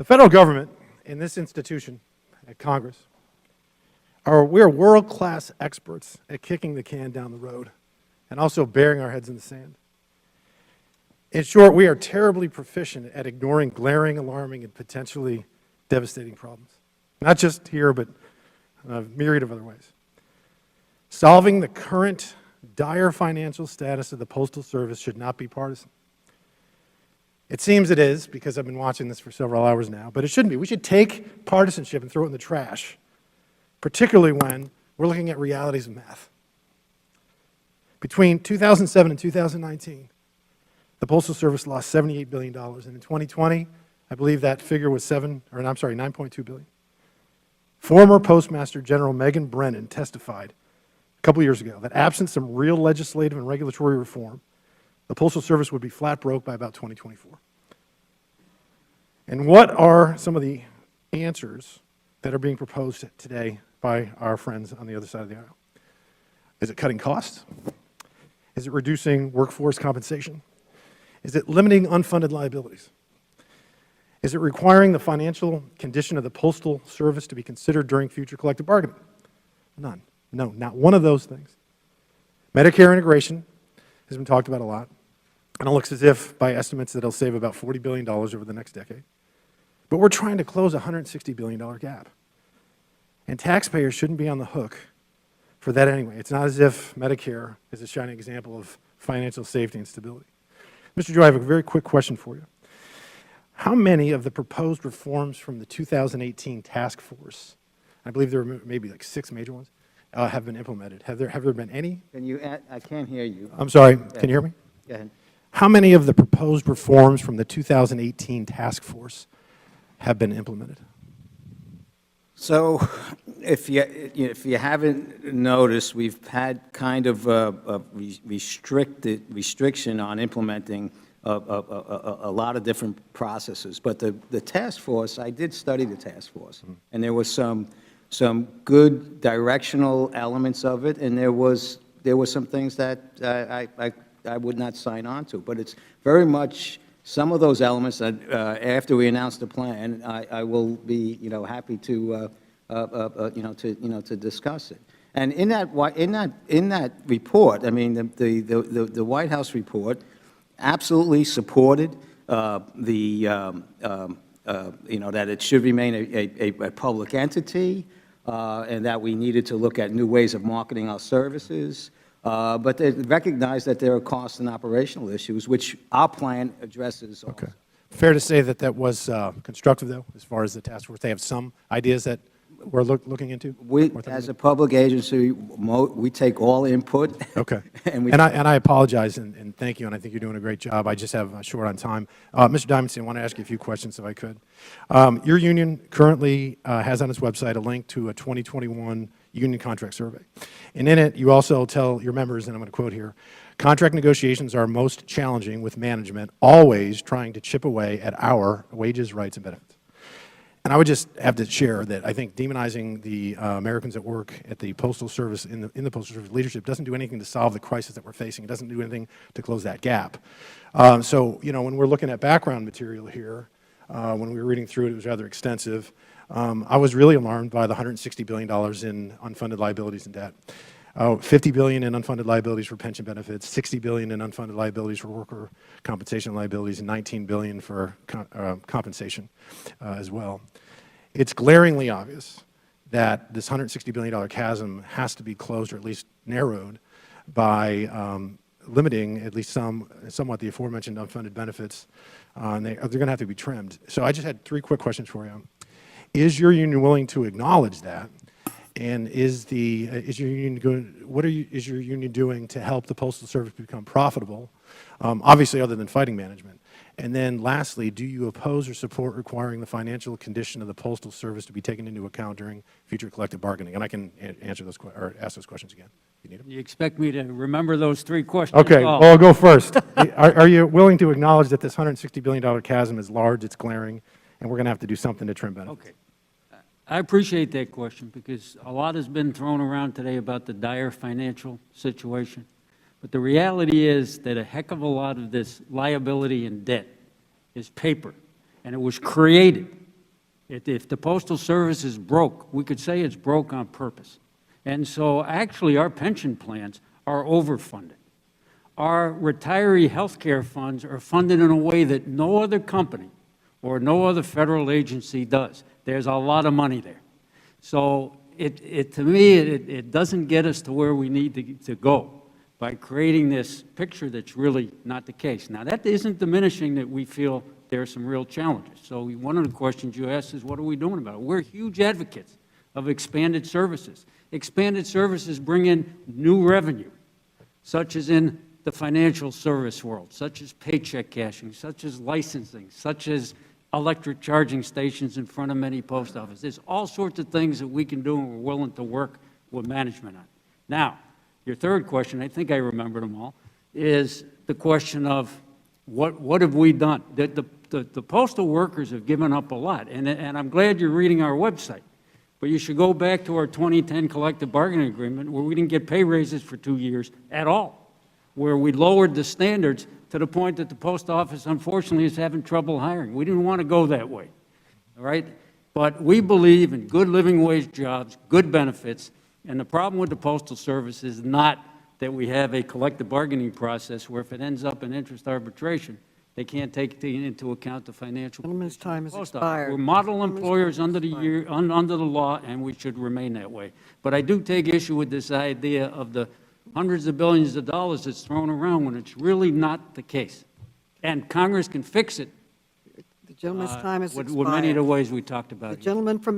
The federal government and this institution at Congress we're world-class experts at kicking the can down the road and also burying our heads in the sand. In short, we are terribly proficient at ignoring glaring, alarming, and potentially devastating problems. Not just here, but a myriad of other ways. Solving the current dire financial status of the Postal Service should not be partisan. It seems it is, because I've been watching this for several hours now, but it shouldn't be. We should take partisanship and throw it in the trash, particularly when we're looking at realities of math. Between 2007 and 2019, the Postal Service lost $78 billion, and in 2020, I believe that figure was $9.2 billion. Former Postmaster General Megan Brennan testified a couple years ago that absent some real legislative and regulatory reform, the Postal Service would be flat broke by about 2024. And what are some of the answers that are being proposed today by our friends on the other side of the aisle? Is it cutting costs? Is it reducing workforce compensation? Is it limiting unfunded liabilities? Is it requiring the financial condition of the Postal Service to be considered during future collective bargaining? None. No, not one of those things. Medicare integration has been talked about a lot, and it looks as if, by estimates, that it'll save about $40 billion over the next decade. But we're trying to close a $160 billion gap. And taxpayers shouldn't be on the hook for that anyway. It's not as if Medicare is a shining example of financial safety and stability. Mr. DeJoy, I have a very quick question for you. How many of the proposed reforms from the 2018 task force, I believe there were maybe like 6 major ones, have been implemented? Have there been any? Can you add, I can't hear you. I'm sorry, can you hear me? Go ahead. How many of the proposed reforms from the 2018 task force have been implemented? So, if you haven't noticed, we've had kind of a restriction on implementing a lot of different processes. But the task force, I did study the task force, and there was some good directional elements of it, and there were some things that I would not sign on to. But it's very much some of those elements that after we announce the plan, I will be happy to to discuss it. And in that report, I mean the White House report absolutely supported that it should remain a public entity, and that we needed to look at new ways of marketing our services. But they recognize that there are cost and operational issues, which our plan addresses also. Okay. Fair to say that that was constructive, though, as far as the task force? They have some ideas that we're looking into? We, as a public agency, we take all input. Okay. and I apologize, and thank you, and I think you're doing a great job. I just have short on time. Mr. Dimondstein, I want to ask you a few questions, if I could. Your union currently has on its website a link to a 2021 union contract survey. And in it, you also tell your members, and I'm going to quote here, contract negotiations are most challenging with management, always trying to chip away at our wages, rights, and benefits. And I would just have to share that I think demonizing the Americans at work at the Postal Service, in the Postal Service leadership, doesn't do anything to solve the crisis that we're facing. It doesn't do anything to close that gap. So, when we're looking at background material here, when we were reading through it, it was rather extensive. I was really alarmed by the $160 billion in unfunded liabilities and debt. $50 billion in unfunded liabilities for pension benefits, $60 billion in unfunded liabilities for worker compensation liabilities, and $19 billion for compensation as well. It's glaringly obvious that this $160 billion chasm has to be closed, or at least narrowed, by limiting at least somewhat the aforementioned unfunded benefits, and they're going to have to be trimmed. So I just had 3 quick questions for you. Is your union willing to acknowledge that? And is your union doing to help the Postal Service become profitable, obviously other than fighting management? And then lastly, do you oppose or support requiring the financial condition of the Postal Service to be taken into account during future collective bargaining? And I can answer those or ask those questions again. You need them? You expect me to remember those 3 questions? Okay, well, I'll go first. Are you willing to acknowledge that this $160 billion chasm is large, it's glaring, and we're going to have to do something to trim benefits? Okay. I appreciate that question, because a lot has been thrown around today about the dire financial situation. But the reality is that a heck of a lot of this liability and debt is paper, and it was created If the Postal Service is broke, we could say it's broke on purpose. And so actually, our pension plans are overfunded. Our retiree health care funds are funded in a way that no other company or no other federal agency does. There's a lot of money there. So to me, it doesn't get us to where we need to go by creating this picture that's really not the case. Now, that isn't diminishing that we feel there are some real challenges. So one of the questions you asked is, what are we doing about it? We're huge advocates of expanded services. Expanded services bring in new revenue, such as in the financial service world, such as paycheck cashing, such as licensing, such as electric charging stations in front of many post offices. There's all sorts of things that we can do, and we're willing to work with management on. Now, your third question, I think I remember them all, is the question of what have we done? The postal workers have given up a lot, and I'm glad you're reading our website. But you should go back to our 2010 collective bargaining agreement where we didn't get pay raises for 2 years at all, where we lowered the standards to the point that the post office, unfortunately, is having trouble hiring. We didn't want to go that way, all right? But we believe in good living wage jobs, good benefits, and the problem with the Postal Service is not that we have a collective bargaining process where if it ends up in interest arbitration, they can't take into account the financial. Gentleman's time has Post office. expired. We're model employers under the law, and we should remain that way. But I do take issue with this idea of the hundreds of billions of dollars that's thrown around when it's really not the case. And Congress can fix it The gentleman's time has expired. with many of the ways we talked about. The gentleman from